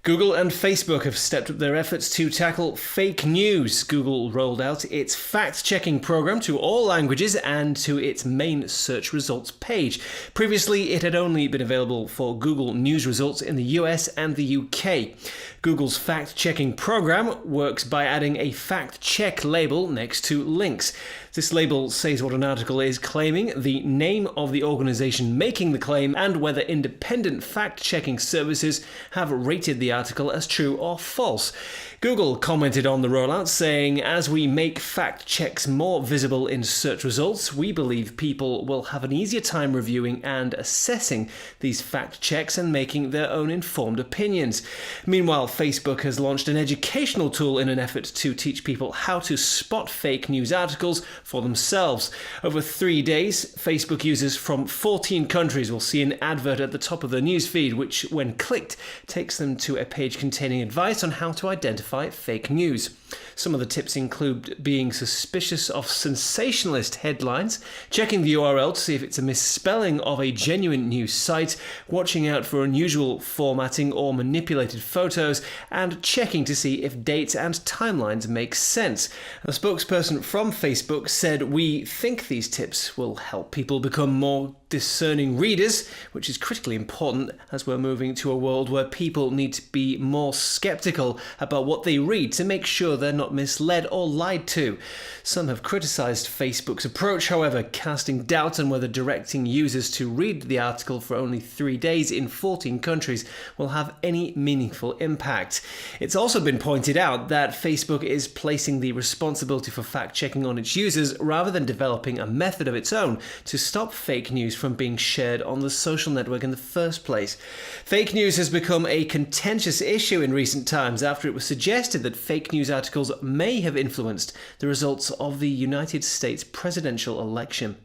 Google and Facebook have stepped up their efforts to tackle fake news. Google rolled out its fact-checking program to all languages and to its main search results page. Previously, it had only been available for Google News results in the US and the UK. Google's fact-checking program works by adding a fact-check label next to links. This label says what an article is claiming, the name of the organization making the claim, and whether independent fact-checking services have rated the article as true or false. Google commented on the rollout, saying, "As we make fact checks more visible in search results, we believe people will have an easier time reviewing and assessing these fact checks and making their own informed opinions." Meanwhile, Facebook has launched an educational tool in an effort to teach people how to spot fake news articles for themselves. Over 3 days, Facebook users from 14 countries will see an advert at the top of their newsfeed, which, when clicked, takes them to a page containing advice on how to identify fake news. Some of the tips include being suspicious of sensationalist headlines, checking the URL to see if it's a misspelling of a genuine news site, watching out for unusual formatting or manipulated photos, and checking to see if dates and timelines make sense. A spokesperson from Facebook said, "We think these tips will help people become more discerning readers, which is critically important as we're moving to a world where people need to be more skeptical about what they read to make sure they're not misled or lied to." Some have criticized Facebook's approach, however, casting doubt on whether directing users to read the article for only 3 days in 14 countries will have any meaningful impact. It's also been pointed out that Facebook is placing the responsibility for fact-checking on its users rather than developing a method of its own to stop fake news from being shared on the social network in the first place. Fake news has become a contentious issue in recent times after it was suggested that fake news articles may have influenced the results of the United States presidential election.